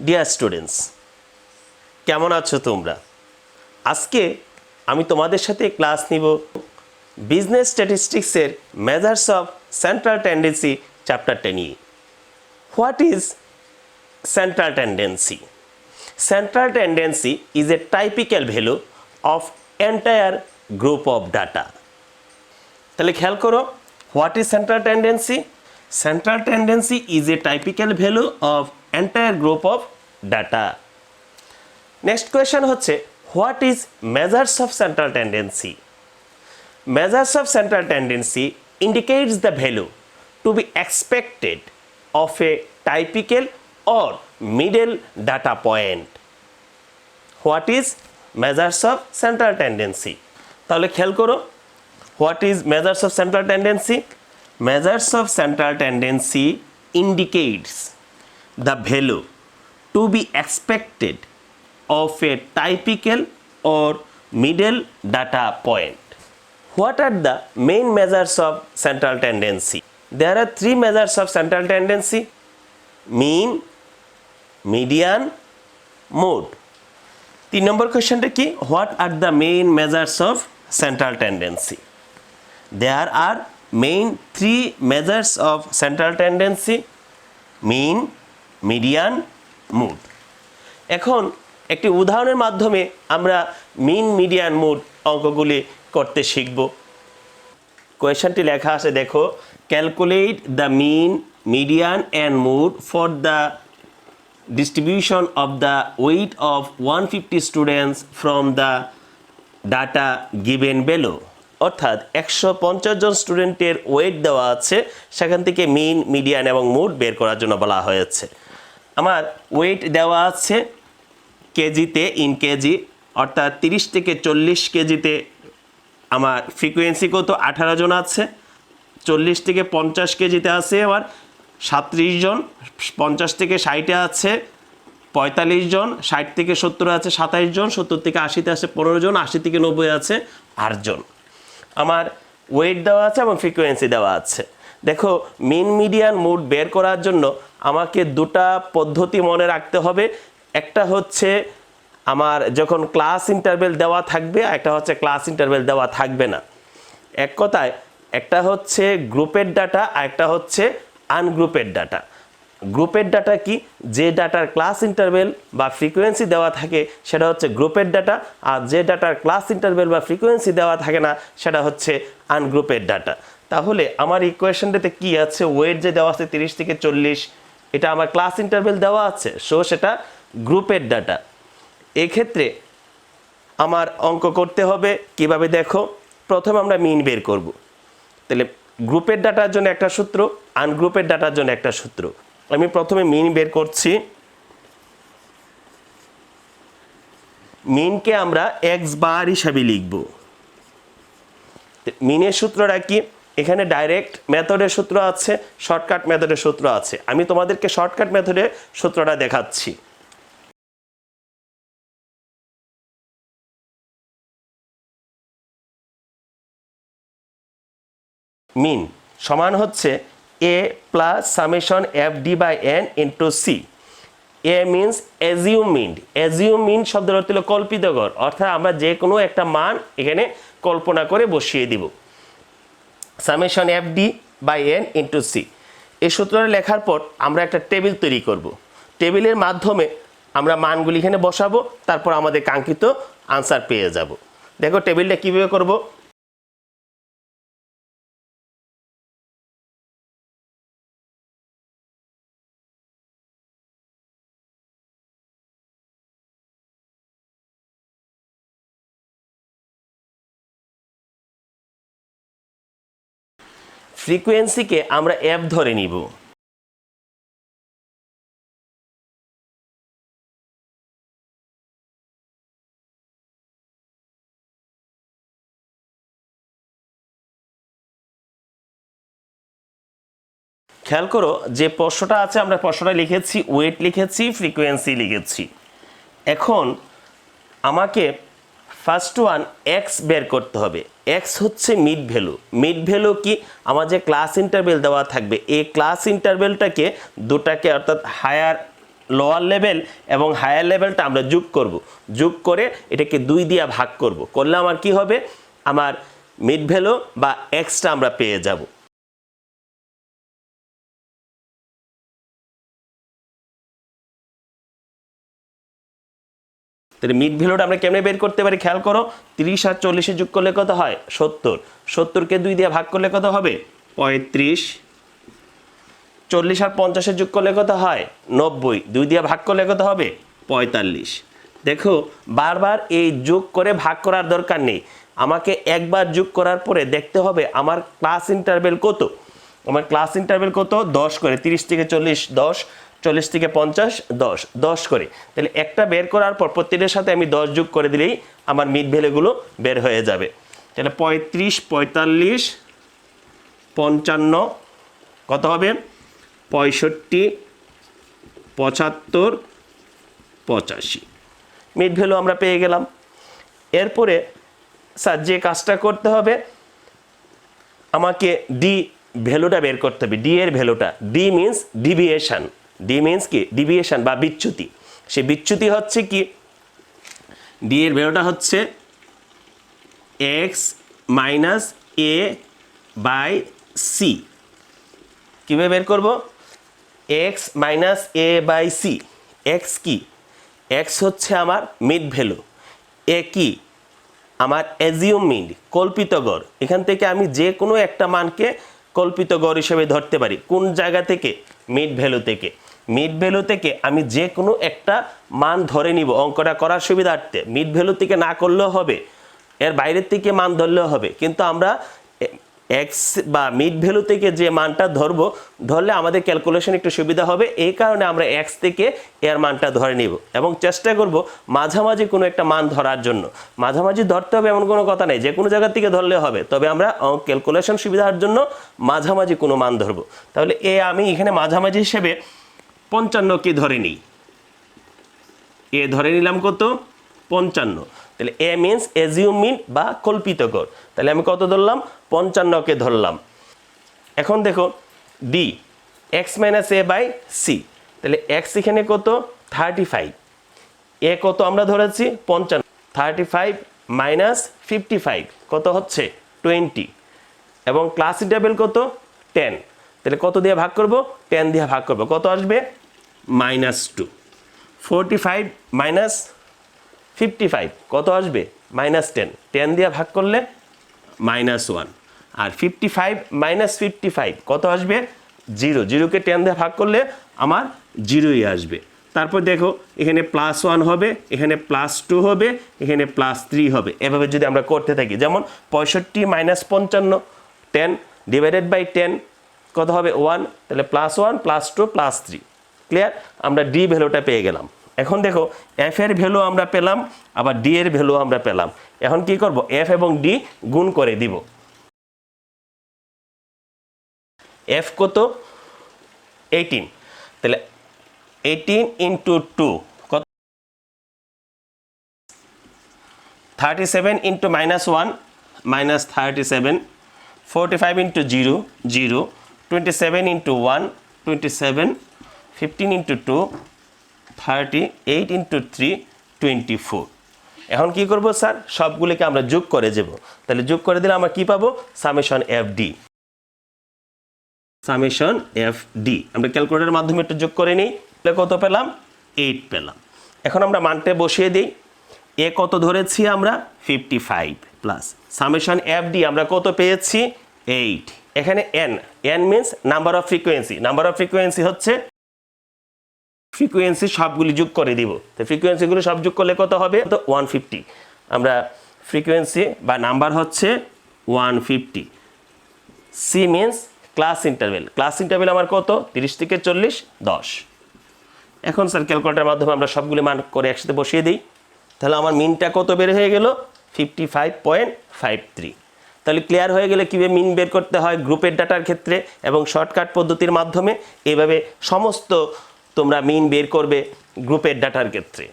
Dear students, কেমন আছো তোমরা? আজকে আমি তোমাদের সাথে ক্লাস নিব বিজনেস স্ট্যাটিস্টিক্সের মেজার্স অফ সেন্ট্রাল টেন্ডেন্সি চ্যাপ্টারটা নিয়ে। What is central tendency? Central tendency is a typical value of entire group of data. তাহলে খেয়াল করো, what is central tendency? Central tendency is a typical value of entire group of data. Next question হচ্ছে, what is measures of central tendency? Measures of central tendency indicates the value to be expected of a typical or middle data point. What is measures of central tendency? তাহলে খেয়াল করো, what is measures of central tendency? Measures of central tendency indicates the value to be expected of a typical or middle data point. What are the main measures of central tendency? There are three measures of central tendency: mean, median, mode. 3 number question টা কি? What are the main measures of central tendency? There are main 3 measures of central tendency: mean, median, mode. এখন একটি উদাহরণের মাধ্যমে আমরা মিন, median, mode অঙ্কগুলি করতে শিখব। কোয়েশ্চনটি লেখা আছে, দেখো, calculate the mean, median and mode for the distribution of the weight of 150 students from the data given below. অর্থাৎ 150 জন স্টুডেন্টের ওয়েট দেওয়া আছে, সেখান থেকে মিন, মিডিয়ান এবং মোড বের করার জন্য বলা হয়েছে। আমার ওয়েট দেওয়া আছে কেজিতে, ইন কেজি, অর্থাৎ 30 থেকে 40 কেজিতে আমার ফ্রিকোয়েন্সি কত? 18 জন আছে। 40 থেকে 50 কেজিতে আছে আমার 37 জন, 50 থেকে 60-এ আছে 45 জন, 60 থেকে 70 আছে 27 জন, 70 থেকে 80-তে আছে 15 জন, 80 থেকে 90 আছে 8 জন। আমার ওয়েট দেওয়া আছে এবং ফ্রিকোয়েন্সি দেওয়া আছে। দেখো, মিন, মিডিয়ান, মোড বের করার জন্য আমাকে দুটা পদ্ধতি মনে রাখতে হবে। একটা হচ্ছে আমার যখন ক্লাস ইন্টারভেল দেওয়া থাকবে, একটা হচ্ছে ক্লাস ইন্টারভেল দেওয়া থাকবে না। এক কথায়, একটা হচ্ছে গ্রুপের ডাটা আর একটা হচ্ছে আনগ্রুপের ডাটা। গ্রুপের ডাটা কি? যে ডাটার ক্লাস ইন্টারভেল বা ফ্রিকোয়েন্সি দেওয়া থাকে সেটা হচ্ছে গ্রুপের ডাটা, আর যে ডাটার ক্লাস ইন্টারভেল বা ফ্রিকোয়েন্সি দেওয়া থাকে না সেটা হচ্ছে আনগ্রুপের ডাটা। তাহলে আমার ইকুয়েশনটাতে কি আছে? ওয়েট যে দেওয়া আছে 30 থেকে 40, এটা আমার ক্লাস ইন্টারভেল দেওয়া আছে, সো সেটা গ্রুপের ডাটা। এক্ষেত্রে আমার অঙ্ক করতে হবে কিভাবে? দেখো, প্রথমে আমরা মিন বের করব। তাহলে গ্রুপের ডাটার জন্য একটা সূত্র, আনগ্রুপের ডাটার জন্য একটা সূত্র। আমি প্রথমে মিন বের করছি। মিনকে আমরা এক্স বার হিসাবে লিখব। মিনের সূত্রটা কি? এখানে ডাইরেক্ট মেথডের সূত্র আছে, শর্টকাট মেথডের সূত্র আছে। আমি তোমাদেরকে শর্টকাট মেথডের সূত্রটা দেখাচ্ছি। মিন সমান হচ্ছে A plus summation F D by N into C. A means assume mean. Assume mean শব্দের অর্থ হলো কল্পিত গড়, অর্থাৎ আমরা যে কোনো একটা মান এখানে কল্পনা করে বসিয়ে দিব। Summation F D by N into c, এই সূত্রটা লেখার পর আমরা একটা টেবিল তৈরি করব। টেবিলের মাধ্যমে আমরা মানগুলি এখানে বসাবো, তারপর আমাদের কাঙ্ক্ষিত আনসার পেয়ে যাব। দেখো টেবিলটা কীভাবে করব। ফ্রিকোয়েন্সিকে আমরা এফ ধরে নিব। খেয়াল করো, যে প্রশ্নটা আছে আমরা প্রশ্নটা লিখেছি, ওয়েট লিখেছি, ফ্রিকোয়েন্সি লিখেছি। এখন আমাকে ফার্স্ট ওয়ান এক্স বের করতে হবে। এক্স হচ্ছে মিড ভ্যালু। মিড ভ্যালু কি? আমার যে ক্লাস ইন্টারভেল দেওয়া থাকবে, এই ক্লাস ইন্টারভেলটাকে দুটাকে, অর্থাৎ হায়ার লোয়ার লেভেল এবং হায়ার লেভেলটা আমরা যোগ করব, যোগ করে এটাকে 2 দিয়ে ভাগ করব, করলে আমার কি হবে, আমার মিড ভ্যালু বা এক্সটা আমরা পেয়ে যাব। তাহলে মিড ভ্যালুটা আমরা কেমনে বের করতে পারি খেয়াল করো, 30 আর 40 যোগ করলে কত হয় 70, 70কে 2 দিয়ে ভাগ করলে কত হবে 35, 40 আর 50 যোগ করলে কত হয় 90, 2 দিয়ে ভাগ করলে কত হবে 45। দেখো বারবার এই যোগ করে ভাগ করার দরকার নেই, আমাকে একবার যোগ করার পরে দেখতে হবে আমার ক্লাস ইন্টারভ্যাল কত, আমার ক্লাস ইন্টারভ্যাল কত 10 করে, 30 থেকে 40 10, 40 থেকে 50 10, 10 করে। তাহলে একটা বের করার পর প্রত্যেকটার সাথে আমি 10 যোগ করে দিলেই আমার মিড ভ্যালুগুলো বের হয়ে যাবে। তাহলে 35 45 55 কত হবে 65 75 85, মিড ভ্যালু আমরা পেয়ে গেলাম। এরপরে স্যার যে কাজটা করতে হবে, আমাকে ডি ভ্যালুটা বের করতে হবে, ডি এর ভ্যালুটা, D means deviation, D means কি ডিভিয়েশন বা বিচ্যুতি। সে বিচ্যুতি হচ্ছে কি, ডি এর ভ্যালুটা হচ্ছে x minus a by c. কীভাবে বের করব, x minus a by c. X কি, এক্স হচ্ছে আমার মিড ভ্যালু, এ কি আমার অ্যাজিউম মিন কল্পিত গড়, এখান থেকে আমি যে কোনো একটা মানকে কল্পিত গড় হিসেবে ধরতে পারি। কোন জায়গা থেকে, মিড ভ্যালু থেকে। মিড ভ্যালু থেকে আমি যে কোনো একটা মান ধরে নিব অঙ্কটা করার সুবিধার্থে, মিড ভ্যালু থেকে না করলেও হবে, এর বাইরের থেকে মান ধরলেও হবে, কিন্তু আমরা এক্স বা মিড ভ্যালু থেকে যে মানটা ধরবো, ধরলে আমাদের ক্যালকুলেশন একটু সুবিধা হবে, এই কারণে আমরা এক্স থেকে এর মানটা ধরে নিব এবং চেষ্টা করব মাঝামাঝি কোনো একটা মান ধরার জন্য। মাঝামাঝি ধরতে হবে এমন কোনো কথা নেই, যে কোনো জায়গা থেকে ধরলে হবে, তবে আমরা ক্যালকুলেশন সুবিধার জন্য মাঝামাঝি কোনো মান ধরবো। তাহলে আমি এখানে মাঝামাঝি হিসেবে 55কে ধরে নিই, এ ধরে নিলাম কত 55। তাহলে এ মিন্স অ্যাজিউম মিন বা কল্পিত গড়, তাহলে আমি কত ধরলাম 55কে ধরলাম। এখন দেখো d x minus a by c, তাহলে এক্স এখানে কত 35, এ কত আমরা ধরেছি 55, 35 মাইনাস 55 কত হচ্ছে 20, এবং ক্লাস ইন্টারভ্যাল কত 10, তাহলে কত দিয়ে ভাগ করব 10 দিয়ে ভাগ করব, কত আসবে -2। 45 মাইনাস 55 কত আসবে -10, 10 দিয়ে ভাগ করলে -1, আর 55 মাইনাস 55 কত আসবে 0, 0কে 10 দিয়ে ভাগ করলে আমার 0ই আসবে। তারপর দেখো এখানে +1 হবে, এখানে +2 হবে, এখানে +3 হবে, এভাবে যদি আমরা করতে থাকি, যেমন 65 মাইনাস 55 10 ডিভাইডেড বাই 10 কত হবে 1, তাহলে +1 +2 +3, ক্লিয়ার, আমরা ডি ভ্যালুটা পেয়ে গেলাম। এখন দেখো এফ এর ভ্যালু আমরা পেলাম, আবার ডি এর ভ্যালু আমরা পেলাম। এখন কি করব, এফ এবং ডি গুণ করে দিব। এফ কত 18, তাহলে 18 ইন্টু 2 কত 37 into -1 -37, 45 into 0 0, 27 into 1 27, 15 into 2 30, 8 into 3 24। এখন কি করব স্যার, সবগুলোকে আমরা যোগ করে দেব, তাহলে যোগ করে দিলে আমরা কি পাবো summation F D, summation F D. আমরা ক্যালকুলেটরের মাধ্যমে একটু যোগ করে নিই, তাহলে কত পেলাম 8 পেলাম। এখন আমরা মানটা বসিয়ে দিই, এ কত ধরেছি আমরা 55 প্লাস সামেশন এফ ডি আমরা কত পেয়েছি 8। এখানে N, N means number of frequency, number of frequency হচ্ছে ফ্রিকোয়েন্সি সবগুলি যোগ করে দিব, তো ফ্রিকোয়েন্সিগুলো সব যোগ করলে কত হবে তো 150। আমরা ফ্রিকোয়েন্সি বা নাম্বার হচ্ছে 150। C means class interval, class interval আমার কত 30 থেকে 40 10। এখন স্যার ক্যালকুলেটরের মাধ্যমে আমরা সবগুলি মান করে একসাথে বসিয়ে দিই, তাহলে আমার মিনটা কত বের হয়ে গেল 55.53। তাহলে ক্লিয়ার হয়ে গেলে কীভাবে মিন বের করতে হয় গ্রুপের ডাটার ক্ষেত্রে এবং শর্টকাট পদ্ধতির মাধ্যমে, এভাবে সমস্ত তোমরা মিন বের করবে গ্রুপের ডাটার ক্ষেত্রে।